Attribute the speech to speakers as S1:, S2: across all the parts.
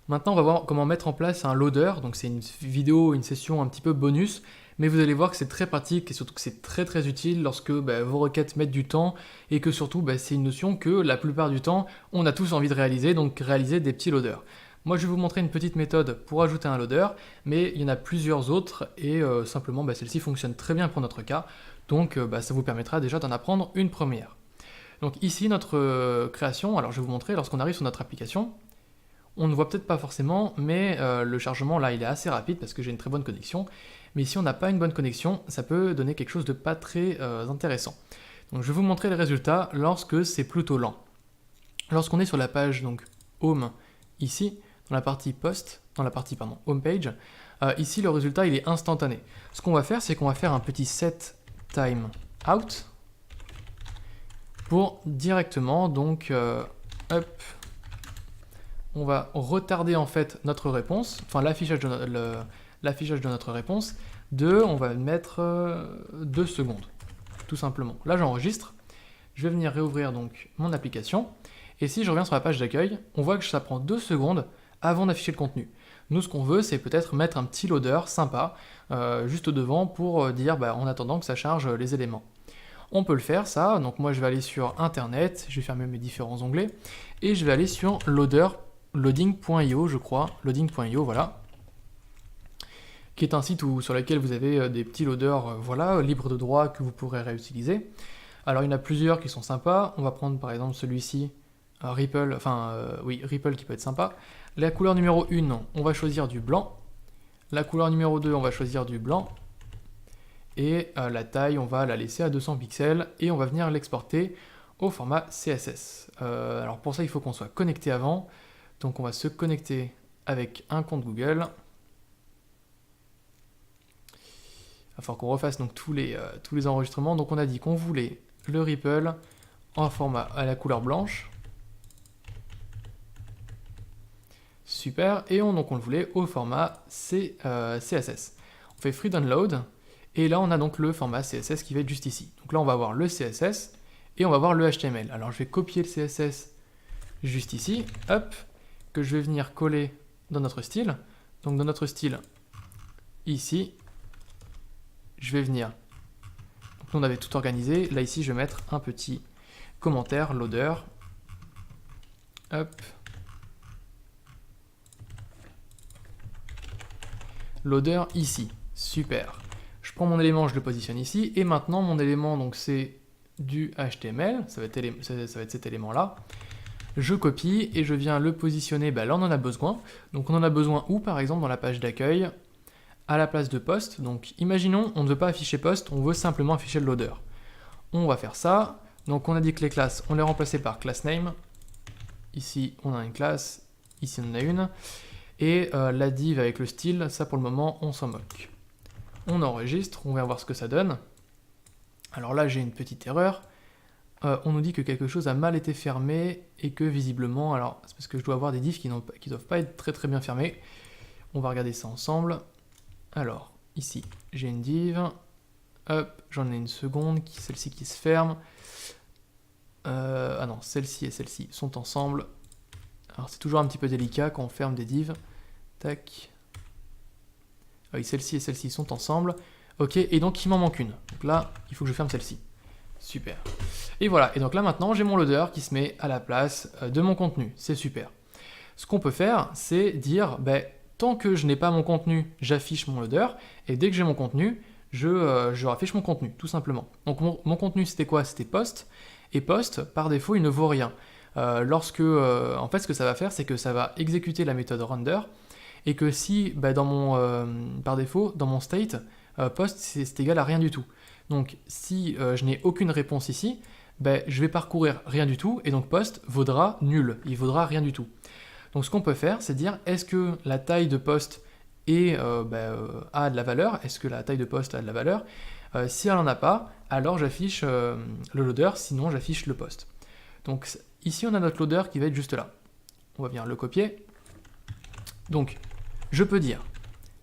S1: Maintenant, on va voir comment mettre en place un loader. Donc c'est une vidéo, une session un petit peu bonus, mais vous allez voir que c'est très pratique et surtout que c'est très très utile lorsque vos requêtes mettent du temps et que surtout c'est une notion que la plupart du temps on a tous envie de réaliser, donc réaliser des petits loaders. Moi je vais vous montrer une petite méthode pour ajouter un loader, mais il y en a plusieurs autres et simplement celle-ci fonctionne très bien pour notre cas, donc ça vous permettra déjà d'en apprendre une première. Donc ici notre création, alors je vais vous montrer lorsqu'on arrive sur notre application. On ne voit peut-être pas forcément, mais le chargement là il est assez rapide parce que j'ai une très bonne connexion. Mais si on n'a pas une bonne connexion, ça peut donner quelque chose de pas très intéressant. Donc je vais vous montrer les résultats lorsque c'est plutôt lent. Lorsqu'on est sur la page donc Home ici, dans la partie Post, dans la partie Home Page, ici le résultat il est instantané. Ce qu'on va faire, c'est qu'on va faire un petit set time out pour directement donc hop, on va retarder en fait notre réponse, enfin l'affichage de notre réponse, on va mettre 2 secondes, tout simplement. Là j'enregistre, je vais venir réouvrir donc mon application, et si je reviens sur la page d'accueil, on voit que ça prend 2 secondes avant d'afficher le contenu. Nous ce qu'on veut c'est peut-être mettre un petit loader sympa, juste devant pour dire en attendant que ça charge les éléments. On peut le faire ça, donc moi je vais aller sur internet, je vais fermer mes différents onglets, et je vais aller sur loading.io je crois, loading.io voilà, qui est un site sur lequel vous avez des petits loaders voilà, libres de droit que vous pourrez réutiliser. Alors il y en a plusieurs qui sont sympas, on va prendre par exemple celui-ci, Ripple, Ripple qui peut être sympa. La couleur numéro 1, on va choisir du blanc, la couleur numéro 2, on va choisir du blanc, et la taille, on va la laisser à 200 pixels, et on va venir l'exporter au format CSS. Alors pour ça, il faut qu'on soit connecté avant, donc on va se connecter avec un compte Google. Il va falloir qu'on refasse donc tous les enregistrements. Donc on a dit qu'on voulait le Ripple en format à la couleur blanche. Super, et donc on le voulait au format CSS. On fait free download, et là on a donc le format CSS qui va être juste ici. Donc là on va avoir le CSS, et on va voir le HTML. Alors je vais copier le CSS juste ici, hop, que je vais venir coller dans notre style. Donc dans notre style, ici, je vais venir, donc on avait tout organisé, là ici je vais mettre un petit commentaire, loader, hop, loader ici, super. Je prends mon élément, je le positionne ici, et maintenant mon élément, donc c'est du HTML, ça va être cet élément-là. Je copie et je viens le positionner, là on en a besoin. Donc on en a besoin où par exemple dans la page d'accueil, à la place de post. Donc imaginons, on ne veut pas afficher post, on veut simplement afficher le loader. On va faire ça. Donc on a dit que les classes, on les remplaçait par class name. Ici on a une classe, ici on en a une. Et la div avec le style, ça pour le moment on s'en moque. On enregistre, on va voir ce que ça donne. Alors là j'ai une petite erreur. On nous dit que quelque chose a mal été fermé et que visiblement, alors c'est parce que je dois avoir des diffs qui doivent pas être très très bien fermés. On va regarder ça ensemble. Alors, ici, j'ai une div, hop, j'en ai une seconde, celle-ci qui se ferme. Ah non, celle-ci et celle-ci sont ensemble. Alors c'est toujours un petit peu délicat quand on ferme des divs. Tac. Ah oui, celle-ci et celle-ci sont ensemble. Ok, et donc il m'en manque une. Donc là, il faut que je ferme celle-ci. Super. Et voilà, et donc là maintenant j'ai mon loader qui se met à la place de mon contenu, c'est super. Ce qu'on peut faire, c'est dire, tant que je n'ai pas mon contenu, j'affiche mon loader, et dès que j'ai mon contenu, je raffiche mon contenu, tout simplement. Donc mon contenu c'était quoi? C'était post, et post, par défaut, il ne vaut rien. En fait ce que ça va faire, c'est que ça va exécuter la méthode render, et que si, par défaut, dans mon state, post c'est égal à rien du tout. Donc si je n'ai aucune réponse ici, je vais parcourir rien du tout, et donc post vaudra nul, il vaudra rien du tout. Donc ce qu'on peut faire, c'est dire, est-ce que la taille de post a de la valeur? Est-ce que la taille de post a de la valeur? Si elle n'en a pas, alors j'affiche le loader, sinon j'affiche le post. Donc ici on a notre loader qui va être juste là. On va venir le copier. Donc je peux dire,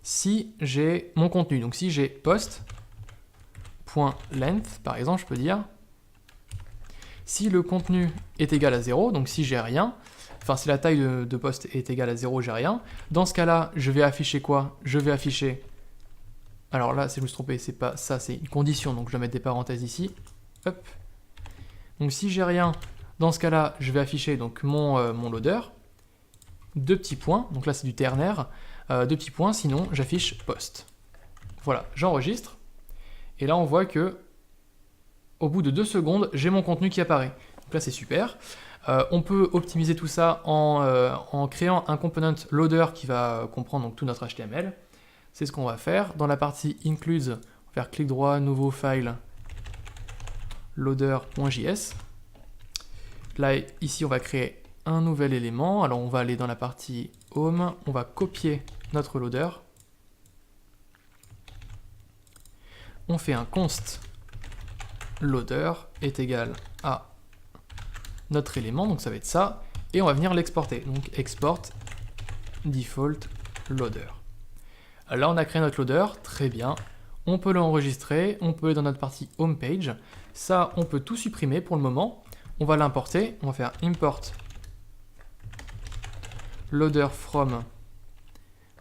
S1: si j'ai mon contenu, donc si j'ai post.length, par exemple, je peux dire, si le contenu est égal à 0, donc si j'ai rien, enfin si la taille de poste est égale à 0, j'ai rien. Dans ce cas-là, je vais afficher quoi? Je vais afficher, alors là, c'est je me suis trompé, c'est pas ça, c'est une condition, donc je vais mettre des parenthèses ici. Hop. Donc si j'ai rien, dans ce cas-là, je vais afficher donc mon loader. 2 petits points, donc là c'est du ternaire. 2 petits points, sinon j'affiche post. Voilà, j'enregistre. Et là on voit que au bout de 2 secondes, j'ai mon contenu qui apparaît. Donc là c'est super. On peut optimiser tout ça en créant un component loader qui va comprendre donc tout notre HTML. C'est ce qu'on va faire. Dans la partie includes, on va faire clic droit, nouveau file, loader.js. Là, ici, on va créer un nouvel élément. Alors, on va aller dans la partie home, on va copier notre loader. On fait un const loader est égal à notre élément, donc ça va être ça, et on va venir l'exporter. Donc export default loader. Là, on a créé notre loader, très bien. On peut l'enregistrer, on peut aller dans notre partie home page. Ça, on peut tout supprimer pour le moment. On va l'importer, on va faire import loader from.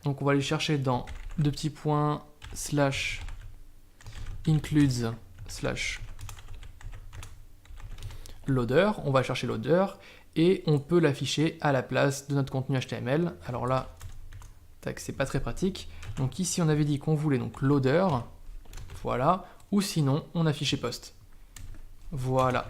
S1: Donc on va aller chercher dans deux petits points slash includes slash loader. On va chercher loader et on peut l'afficher à la place de notre contenu HTML. Alors là, tac, c'est pas très pratique. Donc ici, on avait dit qu'on voulait donc loader, voilà, ou sinon, on affichait post. Voilà.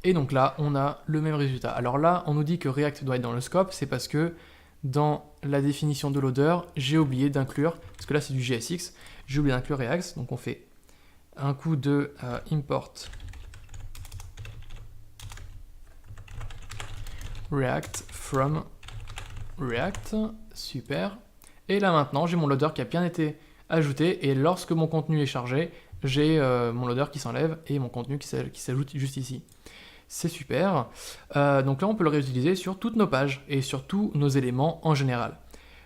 S1: Et donc là, on a le même résultat. Alors là, on nous dit que React doit être dans le scope, c'est parce que dans la définition de loader, j'ai oublié d'inclure, parce que là c'est du JSX, j'ai oublié d'inclure React, donc on fait un coup de import React from React, super. Et là maintenant, j'ai mon loader qui a bien été ajouté, et lorsque mon contenu est chargé, j'ai mon loader qui s'enlève et mon contenu qui s'ajoute juste ici. C'est super. Donc là, on peut le réutiliser sur toutes nos pages et sur tous nos éléments en général.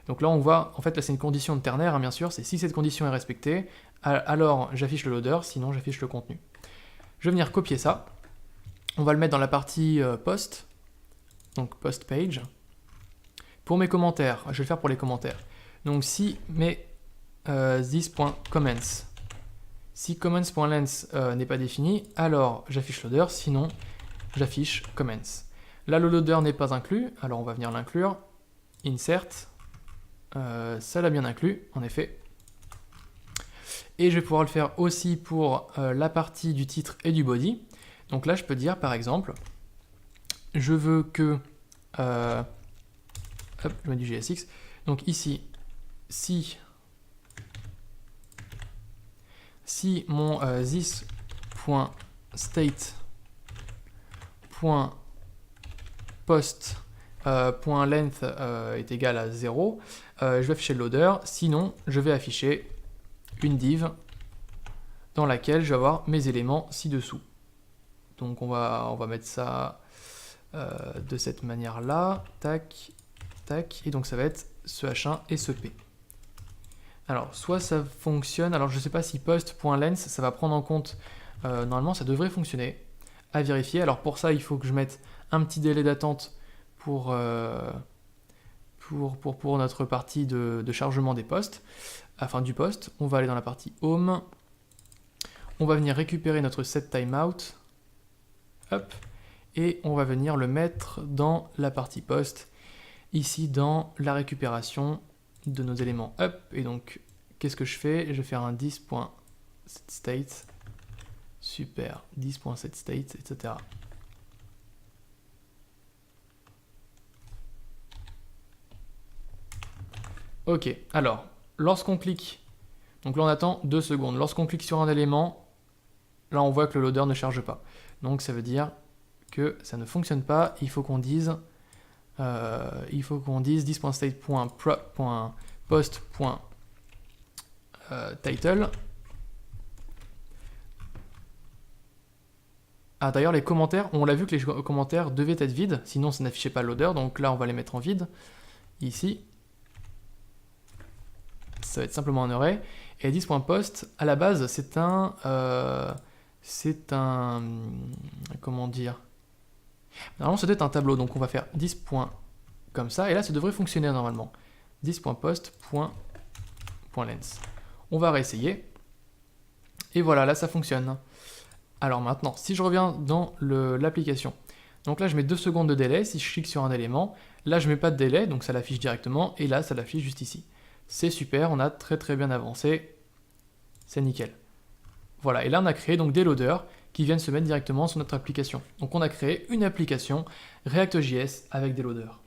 S1: Donc là, on voit, en fait, là, c'est une condition de ternaire, hein, bien sûr. C'est si cette condition est respectée, alors j'affiche le loader, sinon j'affiche le contenu. Je vais venir copier ça. On va le mettre dans la partie post, donc post page. Pour mes commentaires, je vais le faire pour les commentaires. Donc si mes this.comments, si comments.length n'est pas défini, alors j'affiche loader, sinon j'affiche comments. Là, le loader n'est pas inclus, alors on va venir l'inclure. Insert, ça l'a bien inclus, en effet. Et je vais pouvoir le faire aussi pour la partie du titre et du body. Donc là, je peux dire, par exemple, je veux que... hop, je mets du JSX. Donc ici, si mon this.state.post.length est égal à 0, je vais afficher le loader, sinon je vais afficher une div dans laquelle je vais avoir mes éléments ci-dessous. Donc on va mettre ça de cette manière-là, tac, tac, et donc ça va être ce H1 et ce P. Alors, soit ça fonctionne, alors je ne sais pas si post.length, ça va prendre en compte, normalement ça devrait fonctionner, à vérifier. Alors pour ça, il faut que je mette un petit délai d'attente pour notre partie de chargement des postes, enfin du poste. On va aller dans la partie home, on va venir récupérer notre setTimeout, hop, et on va venir le mettre dans la partie post, ici dans la récupération de nos éléments up. Et donc qu'est-ce que je fais? Je vais faire un 10.setState, super, 10.setState, etc. Ok, alors lorsqu'on clique, donc là on attend 2 secondes, lorsqu'on clique sur un élément, là on voit que le loader ne charge pas, donc ça veut dire que ça ne fonctionne pas. Il faut qu'on dise 10.state.post.title. Ah d'ailleurs les commentaires, on l'a vu que les commentaires devaient être vides, sinon ça n'affichait pas le loader, donc là on va les mettre en vide, ici. Ça va être simplement un array. Et 10.post, à la base, c'est un... comment dire? Normalement, ça doit être un tableau, donc on va faire 10. comme ça, et là ça devrait fonctionner normalement. 10.post.lens. On va réessayer. Et voilà, là ça fonctionne. Alors maintenant, si je reviens dans l'application, donc là je mets 2 secondes de délai, si je clique sur un élément, là je mets pas de délai, donc ça l'affiche directement, et là ça l'affiche juste ici. C'est super, on a très bien avancé, c'est nickel. Voilà, et là on a créé donc des loaders qui viennent se mettre directement sur notre application. Donc on a créé une application React.js avec des loaders.